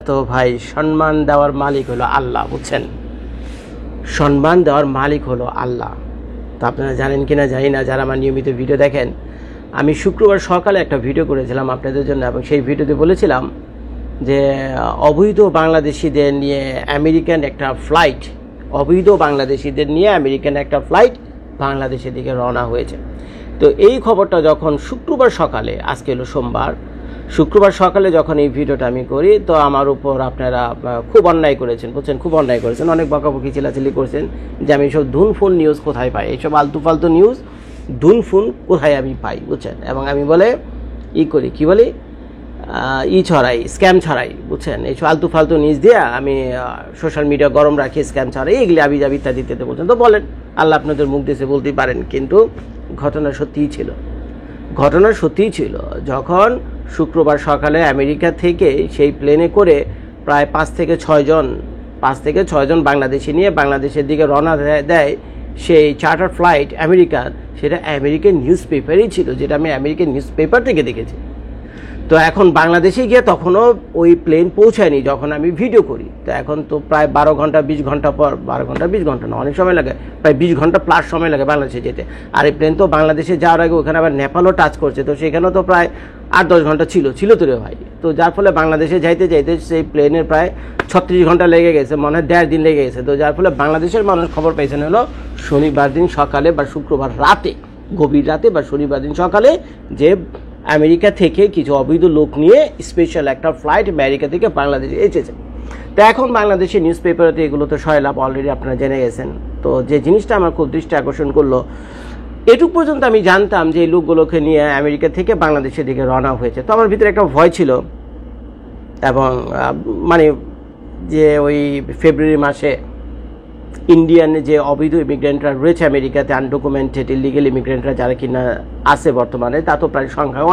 তো ভাই, সম্মান দেওয়ার মালিক হলো আল্লাহ, বুঝছেন? সম্মান দেওয়ার মালিক হলো আল্লাহ। তো আপনারা জানেন কিনা জানি না, যারা আমার নিয়মিত ভিডিও দেখেন, আমি শুক্রবার সকালে একটা ভিডিও করেছিলাম আপনাদের জন্য, এবং সেই ভিডিওতে বলেছিলাম যে অবৈধ বাংলাদেশিদের নিয়ে আমেরিকান একটা ফ্লাইট বাংলাদেশের দিকে রওনা হয়েছে। তো এই খবরটা যখন শুক্রবার সকালে, আজকে হলো সোমবার, শুক্রবার সকালে যখন এই ভিডিওটা আমি করি, তো আমার উপর আপনারা খুব অন্যায় করেছেন, বুঝছেন? খুব অন্যায় করেছেন, অনেক বকাবকি চিলাচিলি করছেন যে আমি এইসব ধুনফুন নিউজ কোথায় পাই, এইসব আলতু ফালতু নিউজ ধুনফুন কোথায় আমি পাই, বুঝছেন? এবং আমি বলে কি বলি ছড়াই, স্ক্যাম ছড়াই, বুঝছেন? এইসব আলতু ফালতু নিউজ দিয়ে আমি সোশ্যাল মিডিয়া গরম রাখি, স্ক্যাম ছড়াই, এগুলি আবি যাবি ইত্যাদি ইত্যাদি বলছেন। তো বলেন, আল্লাহ আপনাদের মুখ দিয়েছে বলতেই পারেন, কিন্তু ঘটনা সত্যিই ছিল। যখন শুক্রবার সকালে আমেরিকা থেকে সেই প্লেনে করে প্রায় 5 থেকে 6 জন বাংলাদেশি নিয়ে বাংলাদেশের দিকে রওনা দেয় সেই চার্টার ফ্লাইট আমেরিকার, সেটা আমেরিকান নিউজ পেপারই ছিল, যেটা আমি আমেরিকান নিউজ পেপার থেকে দেখেছি। তো এখন বাংলাদেশে গিয়ে তখনও ওই প্লেন পৌঁছায়নি যখন আমি ভিডিও করি। তো এখন তো প্রায় 12 ঘন্টা 20 ঘন্টা পর, 12 ঘন্টা 20 ঘন্টা না, অনেক সময় লাগে, প্রায় 20 ঘন্টা প্লাস সময় লাগে বাংলাদেশে যেতে। আর এই প্লেন তো বাংলাদেশে যাওয়ার আগে ওখানে আবার নেপালও টাচ করছে, তো সেখানেও তো প্রায় 8-10 ঘন্টা ছিল তো রে ভাই। তো যার ফলে বাংলাদেশে যাইতে সেই প্লেনের প্রায় 36 ঘন্টা লেগে গেছে, মনে হয় 1.5 দিন লেগে গেছে। তো যার ফলে বাংলাদেশের মানুষ খবর পাইছেন হলো শনিবার দিন সকালে বা শুক্রবার রাতে, গভীর রাতে বা শনিবার দিন সকালে, যে আমেরিকা থেকে কিছু অবৈধ লোক নিয়ে স্পেশাল একটা ফ্লাইট আমেরিকা থেকে বাংলাদেশে এসেছে। তো এখন বাংলাদেশের নিউজ পেপারেতে এগুলো তো সয়লাভ অলরেডি আপনারা জেনে গেছেন। তো যে জিনিসটা আমার খুব দৃষ্টি আকর্ষণ করলো, এটুকু পর্যন্ত আমি জানতাম যে এই লোকগুলোকে নিয়ে আমেরিকা থেকে বাংলাদেশের দিকে রওনা হয়েছে। তো আমার ভিতরে একটা ভয় ছিল, এবং মানে যে ওই ফেব্রুয়ারি মাসে ইন্ডিয়ান যে অবৈধ ইমিগ্রেন্টরা রয়েছে আমেরিকাতে, আনডকুমেন্টেড ইলিগেল ইমিগ্রেন্টরা যারা কিনা আছে বর্তমানে, তা তো প্রায় সংখ্যা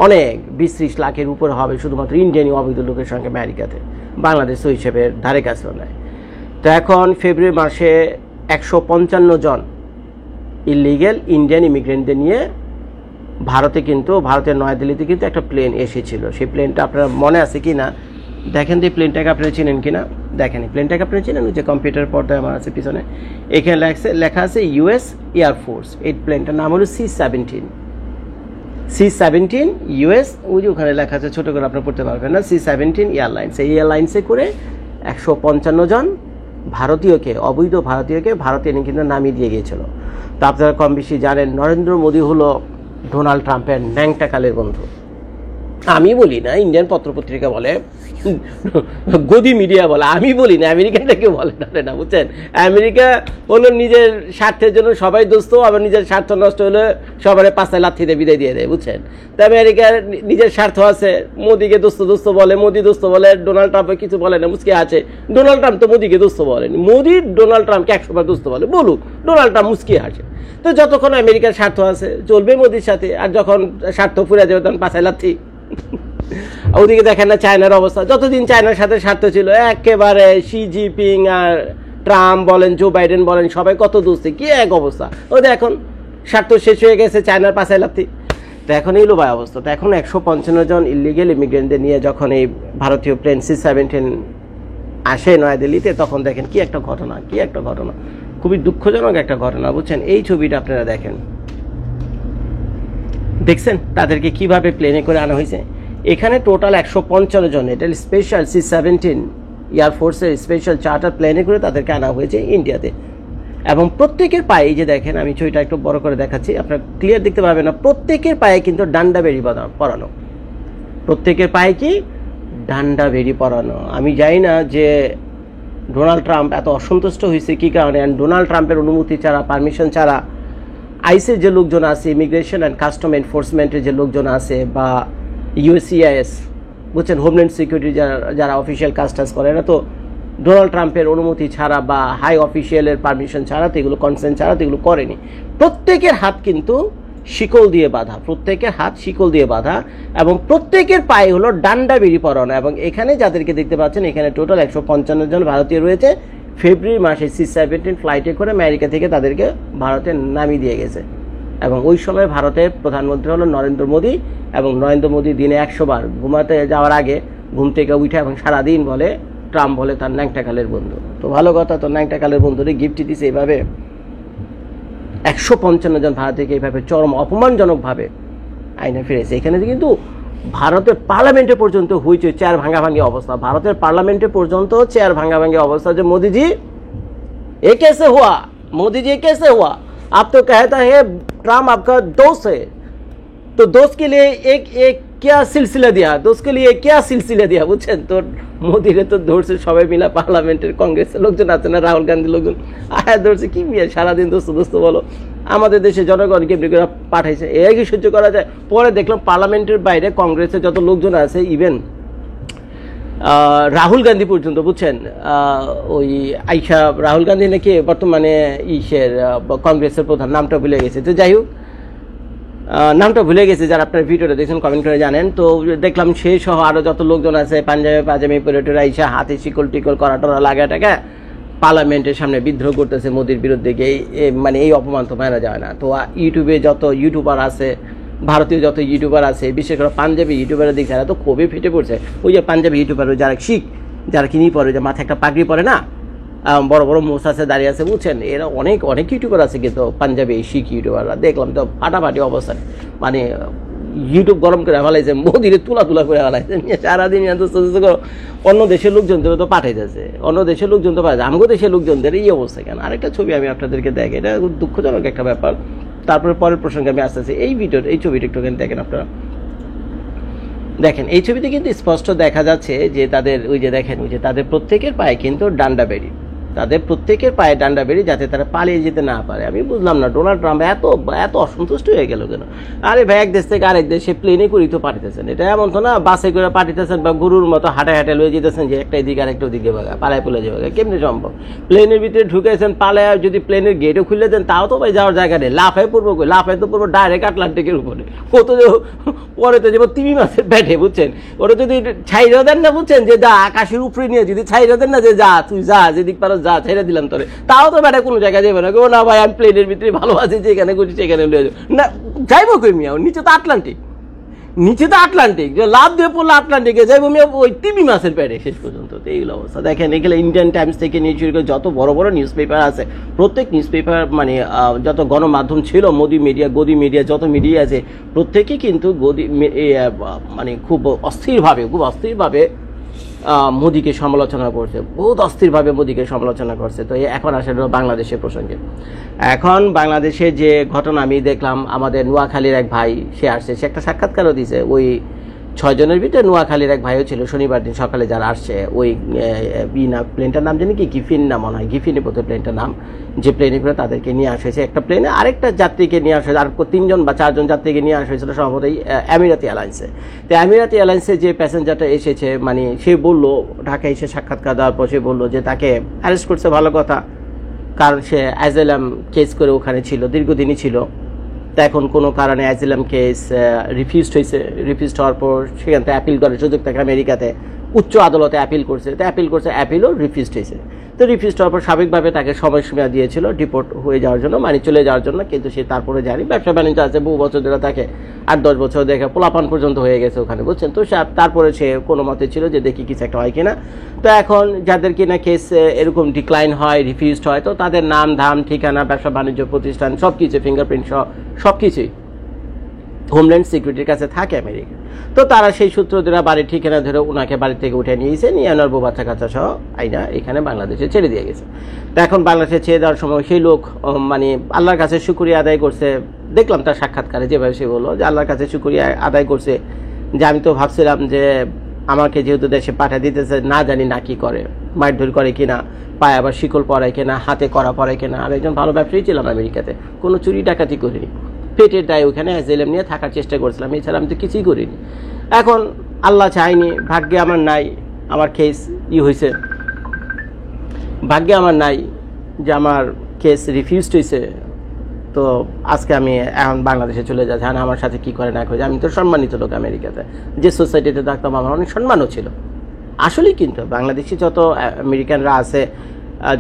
অনেক 20-30 লাখের উপরে হবে শুধুমাত্র ইন্ডিয়ানি অবৈধ লোকের সংখ্যা আমেরিকাতে। বাংলাদেশ তো হিসেবে ধারে কাছেও নয়। তো এখন ফেব্রুয়ারি মাসে 155 জন ইলিগেল ইন্ডিয়ান ইমিগ্রেন্টদের নিয়ে ভারতের নয়াদিল্লিতে কিন্তু একটা প্লেন এসেছিল। সেই প্লেনটা আপনার মনে আছে কি না দেখেন, তো এই প্লেনটাকে আপনারা চিনেন কিনা দেখেন। প্লেনটাকে আপনারা চিনেন, যে কম্পিউটার পর্দায় আমার আছে পিছনে, এখানে লেখা আছে ইউএস এয়ারফোর্স। এই প্লেনটার নাম হলো C-17 ইউএস, ওই যে ওখানে লেখা আছে, ছোটো করে আপনারা পড়তে পারবেন না, C-17 এয়ারলাইন্স। এই এয়ারলাইন্সে করে 155 জন অবৈধ ভারতীয়কে ভারতে এনে কিন্তু নামিয়ে দিয়ে গিয়েছিল। তা আপনারা কম বেশি জানেন, নরেন্দ্র মোদী হলো ডোনাল্ড ট্রাম্পের ন্যাংটা কালের বন্ধু। আমি বলি না, ইন্ডিয়ান পত্রপত্রিকা বলে, গদি মিডিয়া বলে, আমি বলি না, আমেরিকানটা কেউ বলে না, বুঝছেন? আমেরিকা হলো নিজের স্বার্থের জন্য সবাই দোস্ত, আবার নিজের স্বার্থ নষ্ট হলে সবার পাশায় লাথিতে বিদায় দিয়ে দেয়, বুঝছেন? তো আমেরিকার নিজের স্বার্থ আছে, মোদিকে দোস্ত বলে, মোদি দোস্ত বলে, ডোনাল্ড ট্রাম্পে কিছু বলে না, মুসকে আছে। ডোনাল্ড ট্রাম্প তো মোদিকে দোস্ত বলেনি, মোদি ডোনাল্ড ট্রাম্পকে 100বার দোস্ত বলে, বলুক, ডোনাল্ড ট্রাম্প মুসকে আছে। তো যতক্ষণ আমেরিকার স্বার্থ আছে চলবে মোদির সাথে, আর যখন স্বার্থ ফুরে যাবে তখন পাশায় লাথি। ওদিকে দেখেন না চায়নার অবস্থা, যতদিন চায়নার সাথে স্বার্থ ছিল একেবারে শি জিনপিং আর ট্রাম্প বলেন, জো বাইডেন বলেন, সবাই কত দোস্তি, কি এক অবস্থা। ওদের এখন স্বার্থ শেষ হয়ে গেছে, চায়নার পাশে লাথি। তো এখন এই লোবায় অবস্থা। তো এখন 155 জন ইলিগেল ইমিগ্রেন্টদের নিয়ে যখন এই ভারতীয় প্লেন C-17 আসে নয়াদিল্লিতে, তখন দেখেন কি একটা ঘটনা, খুবই দুঃখজনক একটা ঘটনা, বুঝছেন? এই ছবিটা আপনারা দেখছেন তাদেরকে কিভাবে প্লেনে করে আনা হয়েছে। এখানে টোটাল 155 জন, এটা স্পেশাল C-17 এয়ারফোর্সের স্পেশাল চার্টার প্লেনে করে তাদেরকে আনা হয়েছে ইন্ডিয়াতে। এবং প্রত্যেকের পায়ে, যে দেখেন আমি ছবিটা একটু বড় করে দেখাচ্ছি, আপনারা ক্লিয়ার দেখতে পাবেন না, প্রত্যেকের পায়ে কিন্তু ডান্ডা বেরি পরানো। প্রত্যেকের পায়ে কি ডান্ডা বেরি পরানো। আমি জানি না যে ডোনাল্ড ট্রাম্প এত অসন্তুষ্ট হয়েছে কী কারণে। ডোনাল্ড ট্রাম্পের অনুমতি ছাড়া, পারমিশন ছাড়া আইসির যে লোকজন আছে, ইমিগ্রেশন অ্যান্ড কাস্টম এনফোর্সমেন্টের যে লোকজন আছে, বা USCIS, বুঝছেন, হোমল্যান্ড সিকিউরিটি যারা অফিসিয়াল কাজ করে, এরা তো ডোনাল্ড ট্রাম্পের অনুমতি ছাড়া বা হাই অফিসিয়ালের পারমিশন ছাড়া তো এগুলো, কনসেন্ট ছাড়া তো এগুলো করেনি। প্রত্যেকের হাত কিন্তু শিকল দিয়ে বাঁধা, এবং প্রত্যেকের পায়ে হলো ডান্ডা বেরি পরানো। এবং এখানে যাদেরকে দেখতে পাচ্ছেন, এখানে টোটাল 155 জন ভারতীয় রয়েছে। ফেব্রুয়ারি মাসে C-17 ফ্লাইটে করে আমেরিকা থেকে তাদেরকে ভারতে নামিয়ে দিয়ে গেছে। এবং ওই সময় ভারতের প্রধানমন্ত্রী হলো নরেন্দ্র মোদী, এবং নরেন্দ্র মোদী দিনে 100 বার ঘুমাতে যাওয়ার আগে ঘুম থেকে উঠে এবং সারাদিন বলে ট্রাম্প বলে তার ন্যাংটাকালের বন্ধু। তো ভালো কথা, তো ন্যাংটাকালের বন্ধুরে গিফট দিছে এইভাবে 155 জন ভারতীয়কে এইভাবে চরম অপমানজনকভাবে আইনে ফিরেছে। এখানে কিন্তু ভারতের পার্লামেন্টে পর্যন্ত হয়েছে চেয়ার ভাঙাভাঙি অবস্থা, ভারতের পার্লামেন্টে পর্যন্ত চেয়ার ভাঙাভাঙি অবস্থা যে মোদিজি ये कैसे हुआ, मोदी जी कैसे हुआ, आप तो कहता है ट्रम्प आपका दोस्त है, तो दोस्त के लिए एक क्या सिलसिला दिया, दोस्त के लिए क्या सिलसिला दिया বুঝছেন। তো মোদিরে তো ধরছে সবাই মিলা পার্লামেন্টের কংগ্রেসের লোকজন আছে না, রাহুল গান্ধী লোকজন আয়া ধরছে কি মিয়া সারাদিন দোস্ত দোস্ত বলো, আমাদের দেশে জনগণকে পাঠাইছে, এ কি সহ্য করা যায়। পরে দেখলাম পার্লামেন্টের বাইরে কংগ্রেসের যত লোকজন আছে, ইভেন রাহুল গান্ধী পর্যন্ত বুঝছেন, ওই আইসা রাহুল গান্ধী নাকি বর্তমানে কংগ্রেসের প্রধান, নামটা ভুলে গেছে, তো যাই হোক নামটা ভুলে গেছে, যারা আপনার ভিডিওটা দেখছেন কমেন্ট করে জানেন। তো দেখলাম সে সহ আরও যত লোকজন আছে পাঞ্জাবি পরে আইসা হাতে শিকল টিকল করা টরা লাগা টাকা পার্লামেন্টের সামনে বিদ্রোহ করতেছে মোদির বিরুদ্ধে। মানে এই অপমান তো মানা যায় না। তো ইউটিউবে যত ইউটিউবার আছে, ভারতীয় যত ইউটিউবার আছে, বিশেষ করে পাঞ্জাবি ইউটিউবারের দিক তারা তো খুবই ফেটে পড়ছে। ওই যে পাঞ্জাবি ইউটিউবার যারা শিখ, যারা কিনি পরে, যে মাথায় একটা পাগড়ি পরে না, বড় বড় মোস আছে, দাঁড়িয়ে আছে বুঝছেন, এরা অনেক অনেক ইউটিউবার আছে কিন্তু পাঞ্জাবি শিখ ইউটিউবাররা দেখলাম তো ফাটাফাটি অবস্থায়, মানে ইউটিউব গরম করে ফেলাইছে, মোদিরে তুলা করে ফেলাইছে সারাদিন। অন্য দেশের লোকজনদের তো পাঠাইতেছে, অন্য দেশের লোকজন তো পাঠাচ্ছে, আমগো দেশের লোকজনদের এই অবস্থা কেন। আরেকটা ছবি আমি আপনাদেরকে দেখি, এটা দুঃখজনক একটা ব্যাপার। তারপরে পরের প্রসঙ্গে আমি আসতেছি। এই ছবিটা একটুখানি দেখেন আপনারা, দেখেন এই ছবিতে কিন্তু স্পষ্ট দেখা যাচ্ছে যে তাদের ওই যে দেখেন ওই যে তাদের প্রত্যেকের পায়ে কিন্তু ডান্ডা বেরি, তাদের প্রত্যেকের পায়ে ডান্ডা বেরি, যাতে তারা পালিয়ে যেতে না পারে। আমি বুঝলাম না ডোনাল্ড ট্রাম্প এত অসন্তুষ্ট হয়ে গেল কেন। আরে ভাই, এক দেশ থেকে আরেক দেশে প্লেনে করেই তো পাঠাতেছেন, এটা এমন তো না বাসে করে পাঠাতেছেন বা গরুর মতো হাঁটে হাঁটে লয়ে যেতেছেন যে একটা এদিকে আরেকটা ওদিকে ভাগা পালায় পলে যাবে, কেমনি সম্ভব। প্লেনের ভিতরে ঢুকেছেন, পালায় যদি প্লেনের গেটও খুলে দেন তাও তো ভাই যাওয়ার জায়গা নেই, লাফায় পড়বো, লাফায় তো পড়বো ডাইরেক্ট আটলান্টিকের উপরে, কত পরে তো যাবো 3 মাসের ব্যাটে বুঝছেন। ওরা যদি ছাইরা দেন না বুঝছেন, যে যা আকাশের উপরে নিয়ে যদি ছাইরা দেন না, যে যা তুই যা যেদিক পারো যা, ছাইরা দিলাম তোরে, তাও তো ব্যাটা কোনো জায়গায় যাবে না। কেউ না ভাই আমি প্লেনের ভিতরে ভালো আছি, যেখানে করছি সেখানে লয়ে যাবো না, যাইবো কই মিয়া, নিচে তো আটলান্টিক, নিচে তো আটলান্টিক, যে লাভ দিয়ে পড়লো আটলান্টিকে যাইবো মিয়া ওই 3 মাসের প্যাডে শেষ পর্যন্ত। তো এইগুলো অবস্থা দেখেন। এগুলো ইন্ডিয়ান টাইমস থেকে নিয়ে শুরু করে যত বড় বড় নিউজ পেপার আছে, প্রত্যেক নিউজ পেপার মানে যত গণমাধ্যম ছিল, মোদি মিডিয়া, গদি মিডিয়া, যত মিডিয়া আছে প্রত্যেকেই কিন্তু মানে খুব অস্থিরভাবে মোদিকে সমালোচনা করছে, বহুত অস্থিরভাবে মোদিকে সমালোচনা করছে। তো এখন আসলে বাংলাদেশের প্রসঙ্গে, এখন বাংলাদেশে যে ঘটনা আমি দেখলাম, আমাদের নোয়াখালীর এক ভাই সে আসছে, সে একটা সাক্ষাৎকারও দিছে। ওই 6 জনের ভিতরে নোয়াখালীর এক ভাইও ছিল, শনিবার দিন সকালে যারা আসছে। ওই প্লেনটার নাম জানি কি, গিফিন না মনে হয়, গিফিনে বোধহয় প্লেনটার নাম, যে প্লেনে করে তাদেরকে নিয়ে আসা হয়েছে। একটা প্লেনে আরেকটা যাত্রীকে নিয়ে আসা হয়েছে, আর 3 জন বা 4 জন যাত্রীকে নিয়ে আসা হয়েছিল সম্ভবত আমিরাতি এয়ারলাইন্সে। তো আমিরাতি এয়ারলাইন্সে যে প্যাসেঞ্জারটা এসেছে, মানে সে বললো, ঢাকায় এসে সাক্ষাৎকার দেওয়ার পর সে বললো যে তাকে অ্যারেস্ট করছে, ভালো কথা, কারণ সে অ্যাজাইলাম কেস করে ওখানে ছিল, দীর্ঘদিনই ছিল। তা এখন কোনো কারণে অ্যাজাইলাম কেস রিফিউজড হওয়ার পর সেখান থেকে অ্যাপিল করার সুযোগ থাকে আমেরিকাতে, উচ্চ আদালতে অ্যাপিল করছে, তো অ্যাপিলও রিফিউজড হয়েছে। তো রিফিউজড হওয়ার পর স্বাভাবিকভাবে তাকে সময়সীমা দিয়েছিল ডিপোর্ট হয়ে যাওয়ার জন্য, মানে চলে যাওয়ার জন্য, কিন্তু সে তারপরে যায়নি। ব্যবসা বাণিজ্য আছে, বহু বছর ধরে তাকে 8-10 বছর দেখে পোলাপান পর্যন্ত হয়ে গেছে ওখানে বুঝছেন। তো তারপরে সে কোনো মতে ছিল যে দেখি কিছু একটা হয় কিনা। তো এখন যাদের কিনা কেস এরকম ডিক্লাইন হয়, রিফিউজড হয়, তো তাদের নাম ধাম ঠিকানা, ব্যবসা বাণিজ্য প্রতিষ্ঠান সব কিছু, ফিঙ্গারপ্রিন্ট সহ সব কিছুই হোমল্যান্ড সিকিউরিটির কাছে থাকে আমেরিকা। তো তারা সেই সূত্র ধরে বাড়ির ঠিকানা ধরে ওনাকে বাড়ি থেকে উঠে নিয়েছে, নিয়ে আনার বউ বাচ্চা কাচ্চা সহ আইনা এখানে বাংলাদেশে ছেড়ে দিয়ে গেছে। তো এখন বাংলাদেশে ছেড়ে দেওয়ার সময় সেই লোক মানে আল্লাহর কাছে শুকরিয়া আদায় করছে। দেখলাম তার সাক্ষাৎকারে যেভাবে সে বললো যে আল্লাহর কাছে শুকরিয়া আদায় করছে, যে আমি তো ভাবছিলাম যে আমাকে যেহেতু দেশে পাঠিয়ে দিতেছে, না জানি না কি করে, মারধর করে কিনা, পায়ে আবার শিকল পরায় কিনা, হাতে করা পরায় কিনা। আমি একজন ভালো ব্যবসায়ী ছিলাম আমেরিকাতে, কোনো চুরি ডাকাতি করিনি, পেটের দায় ওখানে অ্যাজাইলাম নিয়ে থাকার চেষ্টা করছিলাম, এছাড়া আমি তো কিছুই করিনি। এখন আল্লাহ চাইনি, ভাগ্যে আমার নাই, আমার কেস হয়েছে, ভাগ্যে আমার নাই যে আমার কেস রিফিউজড হয়েছে। তো আজকে আমি এখন বাংলাদেশে চলে যাচ্ছি, হ্যাঁ আমার সাথে কী করে না করে, আমি তো সম্মানিত লোক আমেরিকাতে, যে সোসাইটিতে থাকতাম আমার অনেক সম্মানও ছিল আসলেই। কিন্তু বাংলাদেশি যত আমেরিকানরা আছে,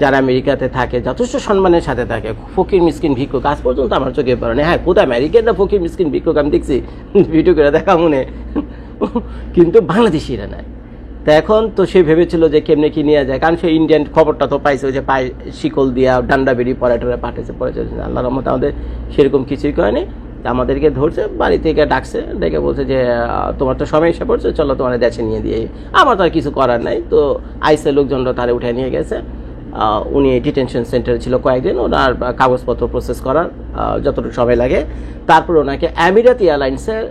যারা আমেরিকাতে থাকে, যথেষ্ট সম্মানের সাথে থাকে। ফকির মিসকিন ভিক্ষুক আজ পর্যন্ত আমার চোখে পড়ে না। হ্যাঁ, কোথায় আমেরিকানরা ফকির মিসকিন ভিক্ষুক আমি দেখছি, ভিডিও করে দেখা মনে, কিন্তু বাংলাদেশিরা নাই। তা এখন তো সে ভেবেছিল যে কেমনে কি নিয়ে যায়, কারণ সে ইন্ডিয়ান খবরটা তো পাইছে ওই যে পায়ে শিকল দিয়া ডান্ডা বেরিয়ে পড়াটা পাঠিয়েছে পড়েছে। আল্লাহর রহমতে আমাদের সেরকম কিছুই করেনি। আমাদেরকে ধরছে, বাড়ি থেকে ডাকছে, ডেকে বলছে যে তোমার তো সময় এসে পড়ছে, চলো তোমার দেশে নিয়ে দিয়ে। আমার তো আর কিছু করার নাই, তো আইসে লোকজনরা তারা উঠে নিয়ে গেছে। উনি ডিটেনশন সেন্টারে ছিল কয়েকদিন, ওনার কাগজপত্র প্রসেস করার যতটুকু সময় লাগে। তারপর ওনাকে আমিরাত এয়ারলাইন্সের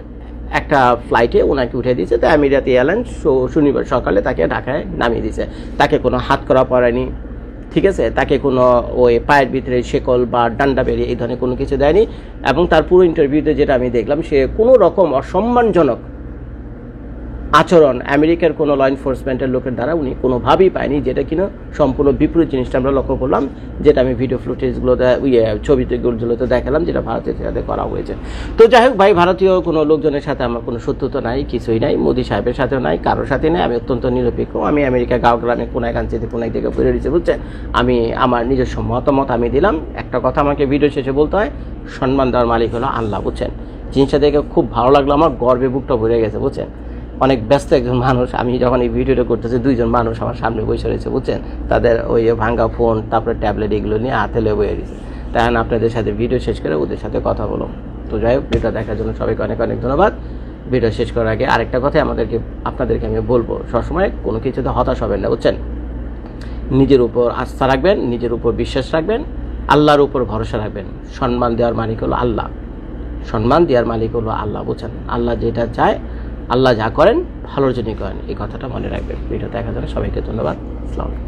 একটা ফ্লাইটে ওনাকে উঠে দিয়েছে। তো আমিরাত এয়ারলাইন্স শনিবার সকালে তাকে ঢাকায় নামিয়ে দিয়েছে। তাকে কোনো হাত করা পড়েনি, ঠিক আছে, তাকে কোনো ওই পায়ের ভিতরে শেকল বা ডান্ডা বেরিয়ে এই ধরনের কোনো কিছু দেয়নি। এবং তার পুরো ইন্টারভিউতে যেটা আমি দেখলাম, সে কোনো রকম অসম্মানজনক আচরণ আমেরিকার কোনো ল এনফোর্সমেন্টের লোকের দ্বারা উনি কোনোভাবেই পায়নি, যেটা কিনা সম্পূর্ণ বিপরীত জিনিসটা আমরা লক্ষ্য করলাম, যেটা আমি ভিডিও ফুটেজগুলোতে ছবিগুলোতে দেখালাম, যেটা ভারতের সাথে করা হয়েছে। তো যাই হোক ভাই, ভারতীয় কোনো লোকজনের সাথে আমার কোনো শত্রুতা নাই, কিছুই নাই, মোদি সাহেবের সাথেও নাই, কারোর সাথে নেই। আমি অত্যন্ত নিরপেক্ষ। আমি আমেরিকা গাঁও গ্রামে কোনায় কাঞ্চিতে কোনায় থেকে পড়ে রয়েছে, বুঝছেন। আমি আমার নিজস্ব মতামত আমি দিলাম। একটা কথা আমাকে ভিডিও শেষে বলতে হয়, সম্মান দেওয়ার মালিক হলো আল্লাহ, বুঝছেন। জিনিসটা দেখে খুব ভালো লাগলো, আমার গর্বে বুকটা ভরে গেছে, বুঝছেন। অনেক ব্যস্ত একজন মানুষ, আমি যখন এই ভিডিওটা করতেছি, দুইজন মানুষ আমার সামনে বসে রয়েছে, বুঝছেন। তাদের ওই ভাঙ্গা ফোন, তারপরে ট্যাবলেট, এগুলো নিয়ে হাতে লেগে বয়ে রয়েছে। তাই আপনাদের সাথে ভিডিও শেষ করে ওদের সাথে কথা বলো। তো যাই হোক, ভিডিও দেখার জন্য সবাইকে অনেক অনেক ধন্যবাদ। ভিডিও শেষ করার আগে আরেকটা কথাই আপনাদেরকে আমি বলবো, সবসময় কোনো কিছুতে হতাশ হবেন না, বুঝছেন। নিজের উপর আস্থা রাখবেন, নিজের উপর বিশ্বাস রাখবেন, আল্লাহর উপর ভরসা রাখবেন। সম্মান দেওয়ার মালিক হলো আল্লাহ, সম্মান দেওয়ার মালিক হলো আল্লাহ, বুঝছেন। আল্লাহ যেটা চায়, আল্লাহ যা করেন ভালোর জন্যই করেন, এই কথাটা মনে রাখবেন। ভিডিও দেখার জন্য সবাইকে ধন্যবাদ। আসসালামু আলাইকুম।